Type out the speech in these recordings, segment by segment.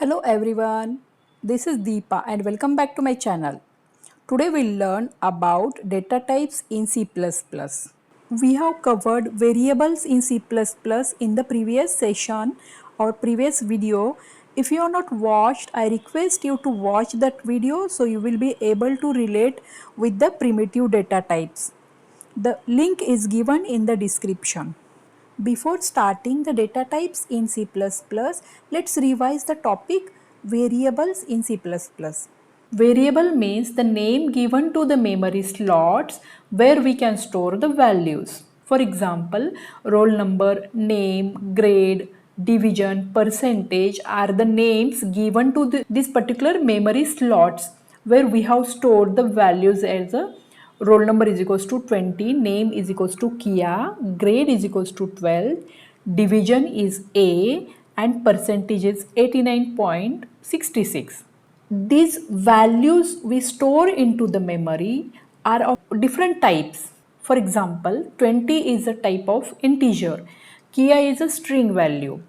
Hello everyone, this is Deepa and welcome back to my channel. Today we'll learn about data types in C++. We have covered variables in C++ in the previous session or previous video. If you have not watched, I request you to watch that video so you will be able to relate with the primitive data types. The link is given in the description. Before starting the data types in C++, let's revise the topic variables in C++. Variable means the name given to the memory slots where we can store the values. For example, roll number, name, grade, division, percentage are the names given to this particular memory slots where we have stored the values as a roll number is equals to 20, name is equals to Kia, grade is equals to 12, division is A and percentage is 89.66. These values we store into the memory are of different types. For example, 20 is a type of integer, Kia is a string value.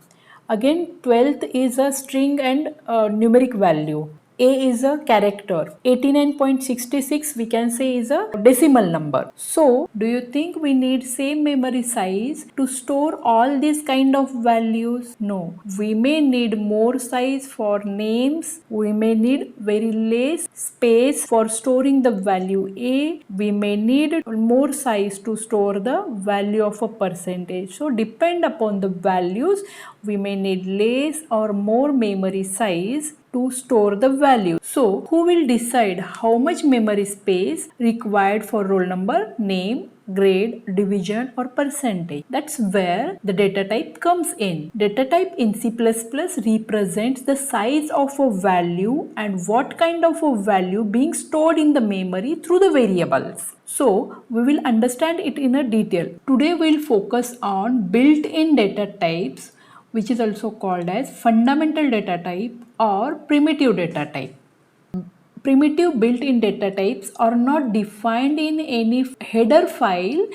Again, 12th is a string and numeric value. A is a character. 89.66 we can say is a decimal number. So, do you think we need same memory size to store all these kind of values? No. We may need more size for names. We may need very less space for storing the value A. We may need more size to store the value of a percentage. So, depend upon the values, we may need less or more memory size to store the value. So, who will decide how much memory space required for roll number, name, grade, division or percentage? That's where the data type comes in. Data type in C++ represents the size of a value and what kind of a value being stored in the memory through the variables. So, we will understand it in a detail. Today we'll focus on built-in data types, which is also called as fundamental data type or primitive data type. Primitive built-in data types are not defined in any header file.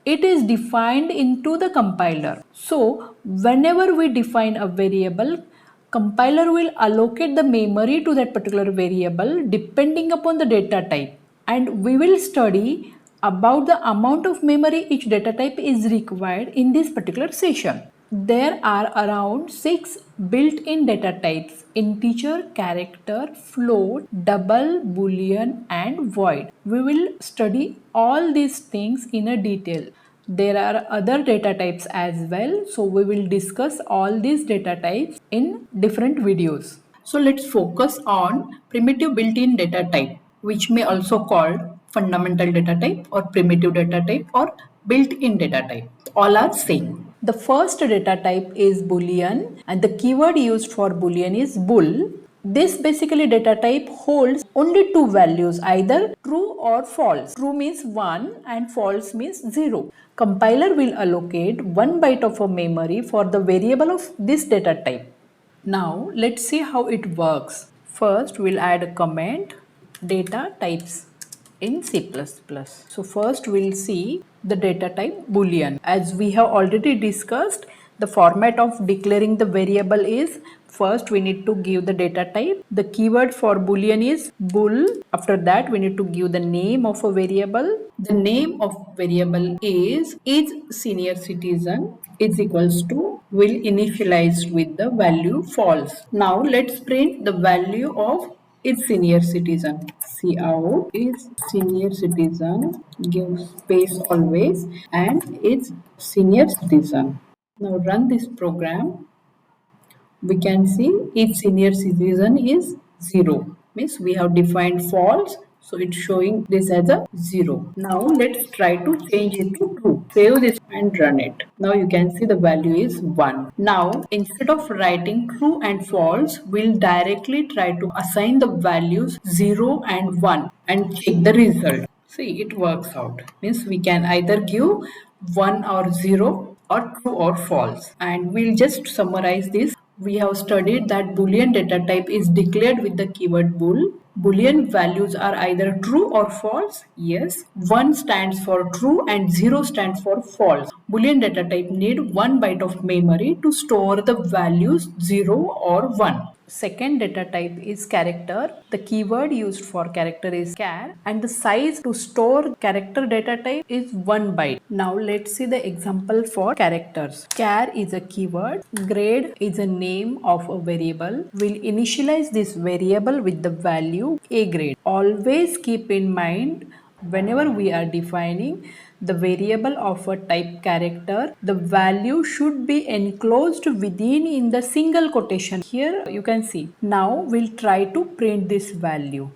It is defined into the compiler. So whenever we define a variable, compiler will allocate the memory to that particular variable depending upon the data type. And we will study about the amount of memory each data type is required in this particular session. There are around 6 built-in data types: integer, character, float, double, boolean and void. We will study all these things in a detail. There are other data types as well, so we will discuss all these data types in different videos. So let's focus on primitive built-in data type, which may also called fundamental data type or primitive data type or built-in data type. All are same. The first data type is boolean and the keyword used for boolean is bool. This basically data type holds only two values, either true or false. True means 1 and false means 0. Compiler will allocate 1 byte of a memory for the variable of this data type. Now let's see how it works. First we'll add a comment data types in C++. So first we'll see the data type boolean. As we have already discussed, the format of declaring the variable is first we need to give the data type. The keyword for boolean is bool. After that we need to give the name of a variable. The name of variable is senior citizen is equals to will initialize with the value false. Now let's print the value of is senior citizen. Cout is senior citizen, give space always, and is senior citizen. Now run this program. We can see each senior citizen is 0. Means we have defined false, so it's showing this as a 0. Now let's try to change it to true. Save this and run it. Now you can see the value is 1. Now instead of writing true and false, we'll directly try to assign the values 0 and 1 and check the result. See, it works out. Means we can either give 1 or 0 or true or false. And we'll just summarize this. We have studied that Boolean data type is declared with the keyword bool. Boolean values are either true or false. Yes. 1 stands for true and 0 stands for false. Boolean data type need 1 byte of memory to store the values 0 or 1. Second data type is character. The keyword used for character is char, and the size to store character data type is 1 byte. Now let's see the example for characters. Char is a keyword. Grade is a name of a variable. We'll initialize this variable with the value a grade. Always keep in mind, whenever we are defining the variable of a type character, the value should be enclosed within in the single quotation. Here you can see. Now we'll try to print this value.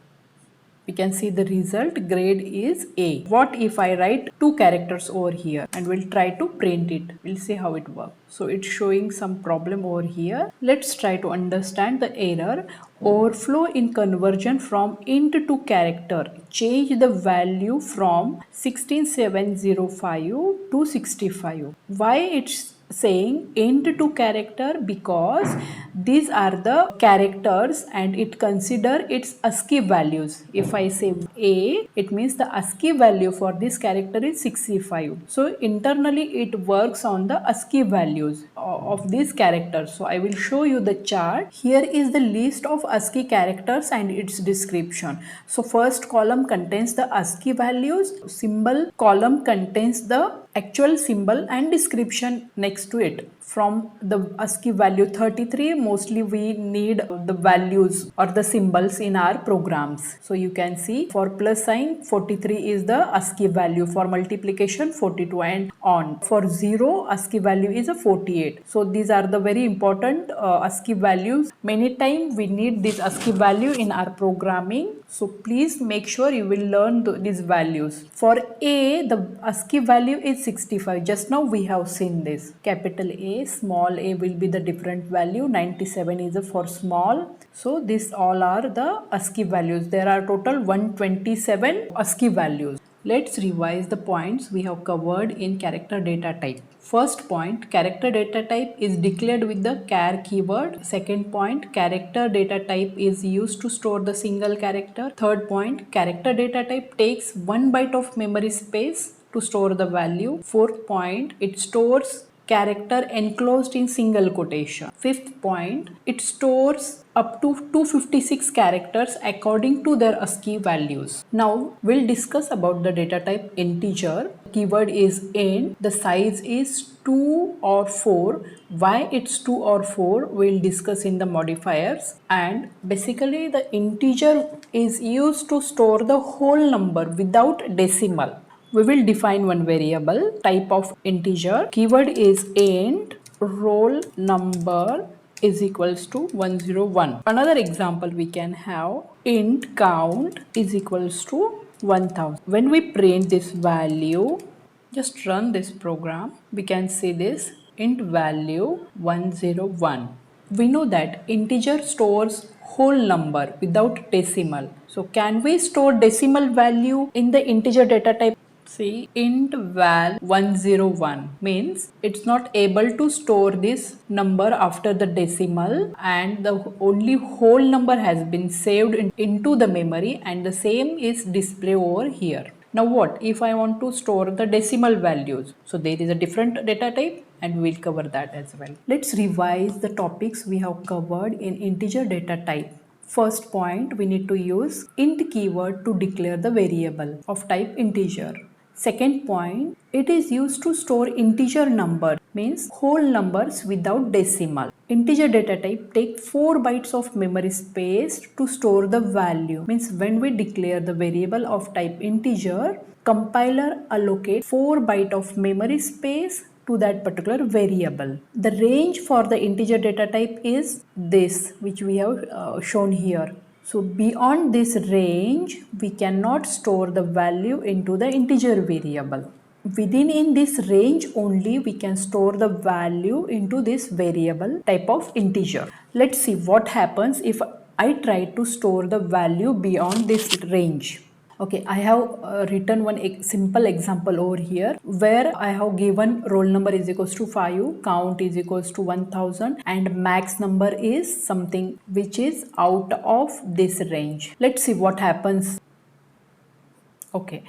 We can see the result, grade is A. What if I write two characters over here and we'll try to print it? We'll see how it works. So it's showing some problem over here. Let's try to understand the error. Overflow in conversion from int to character. Change the value from 16705 to 65. Why it's saying int to character? Because these are the characters and it consider its ASCII values. If I say A, it means the ASCII value for this character is 65. So internally it works on the ASCII values of these characters. So I will show you the chart. Here is the list of ASCII characters and its description. So first column contains the ASCII values, symbol column contains the actual symbol and description next to it. From the ASCII value 33, mostly we need the values or the symbols in our programs. So you can see for plus sign 43 is the ASCII value, for multiplication 42 and on. For 0 ASCII value is a 48. So these are the very important ASCII values. Many times we need this ASCII value in our programming. So please make sure you will learn these values. For A, the ASCII value is 65. Just now we have seen this. Capital A, small a will be the different value. 97 is for small. So these all are the ASCII values. There are total 127 ASCII values. Let's revise the points we have covered in character data type. First point, character data type is declared with the char keyword. Second point, character data type is used to store the single character. Third point, character data type takes 1 byte of memory space to store the value. Fourth point, it stores character enclosed in single quotation. Fifth point, it stores up to 256 characters according to their ASCII values. Now we'll discuss about the data type integer. Keyword is int. The size is 2 or 4. Why it's 2 or 4 we'll discuss in the modifiers. And basically the integer is used to store the whole number without decimal. We will define one variable, type of integer. Keyword is int, roll number is equals to 101. Another example we can have, int count is equals to 1000. When we print this value, just run this program, we can see this int value 101. We know that integer stores whole number without decimal. So can we store decimal value in the integer data type? See, int val 101 means it's not able to store this number after the decimal, and the only whole number has been saved into the memory, and the same is displayed over here. Now what if I want to store the decimal values? So there is a different data type and we'll cover that as well. Let's revise the topics we have covered in integer data type. First point, we need to use int keyword to declare the variable of type integer. Second point, it is used to store integer number, means whole numbers without decimal. Integer data type take 4 bytes of memory space to store the value, means when we declare the variable of type integer, compiler allocate 4 byte of memory space to that particular variable. The range for the integer data type is this, which we have shown here. So beyond this range, we cannot store the value into the integer variable. Within in this range only, we can store the value into this variable type of integer. Let's see what happens if I try to store the value beyond this range. Okay, I have written one simple example over here where I have given roll number is equals to 5, count is equals to 1000, and max number is something which is out of this range. Let's see what happens. Okay,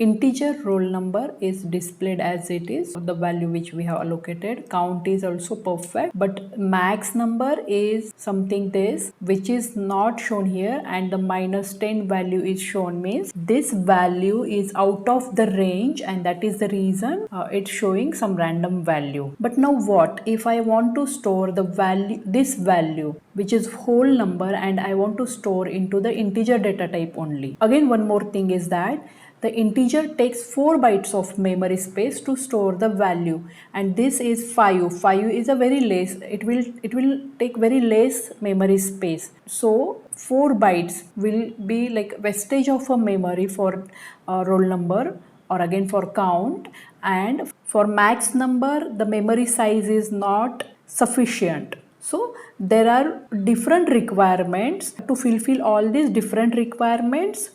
Integer roll number is displayed as it is, the value which we have allocated. Count is also perfect, but max number is something this which is not shown here, and the -10 value is shown, means this value is out of the range, and that is the reason it's showing some random value. But now what if I want to store the value, this value which is whole number, and I want to store into the integer data type only? Again, one more thing is that the integer takes 4 bytes of memory space to store the value, and this is 5. 5 is a very less, it will take very less memory space. So 4 bytes will be like vestige of a memory for roll number, or again for count. And for max number, the memory size is not sufficient. So there are different requirements. To fulfill all these different requirements,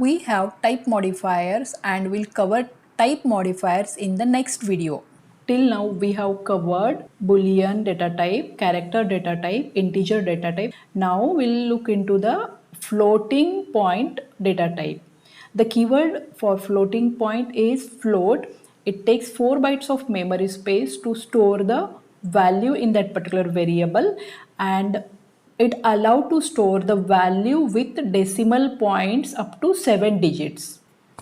we have type modifiers, and we'll cover type modifiers in the next video. Till now we have covered boolean data type, character data type, integer data type. Now we'll look into the floating point data type. The keyword for floating point is float. It takes 4 bytes of memory space to store the value in that particular variable, and it allows to store the value with decimal points up to 7 digits.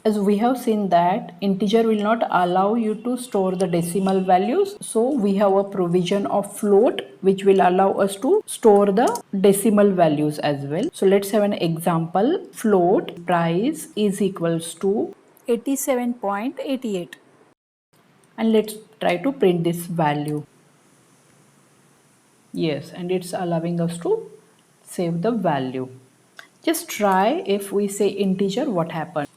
As we have seen that integer will not allow you to store the decimal values, so we have a provision of float which will allow us to store the decimal values as well. So let's have an example. Float price is equals to 87.88, and let's try to print this value. Yes, and it's allowing us to save the value. Just try if we say integer, what happens?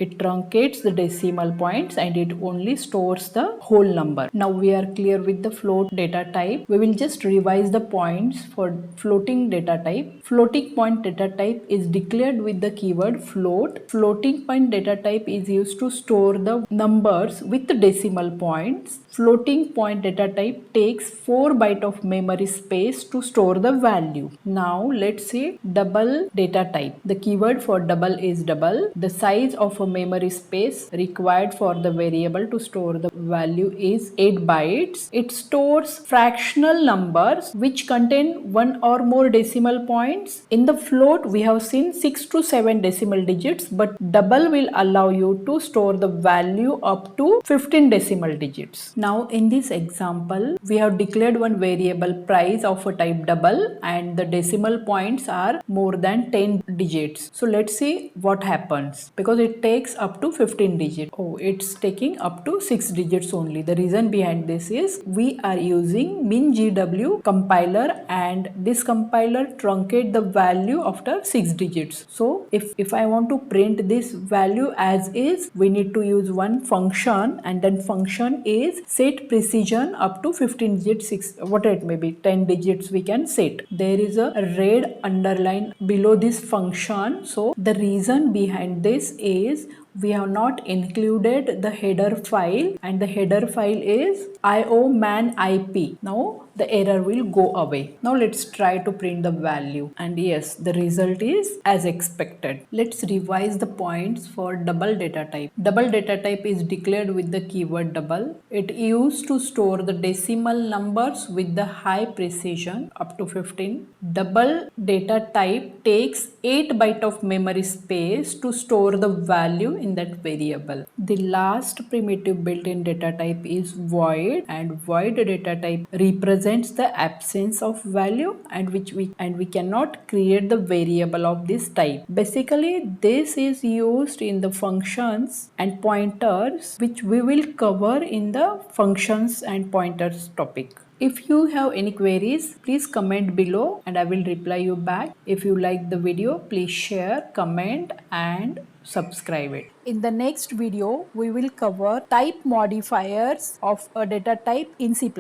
It truncates the decimal points and it only stores the whole number. Now we are clear with the float data type. We will just revise the points for floating data type. Floating point data type is declared with the keyword float. Floating point data type is used to store the numbers with the decimal points. Floating point data type takes 4 bytes of memory space to store the value. Now let's say double data type. The keyword for double is double. The size of a memory space required for the variable to store the value is 8 bytes. It stores fractional numbers which contain one or more decimal points. In the float, we have seen 6 to 7 decimal digits, but double will allow you to store the value up to 15 decimal digits. Now in this example, we have declared one variable price of a type double, and the decimal points are more than 10 digits. So let's see what happens, because it takes up to 15 digits. Oh, it's taking up to 6 digits only. The reason behind this is we are using MinGW compiler, and this compiler truncate the value after 6 digits. So if I want to print this value as is, we need to use one function, and then function is set precision up to 15 digits, 6, whatever it may be, 10 digits we can set. There is a red underline below this function. So the reason behind this is we have not included the header file, and the header file is ioman-ip. Now the error will go away. Now let's try to print the value, and yes, the result is as expected. Let's revise the points for double data type. Double data type is declared with the keyword double. It used to store the decimal numbers with the high precision up to 15. Double data type takes 8 bytes of memory space to store the value in that variable. The last primitive built-in data type is void, and void data type represents the absence of value, and we cannot create the variable of this type. Basically, this is used in the functions and pointers, which we will cover in the functions and pointers topic. If you have any queries, please comment below and I will reply you back. If you like the video, please share, comment and subscribe it. In the next video, we will cover type modifiers of a data type in C++.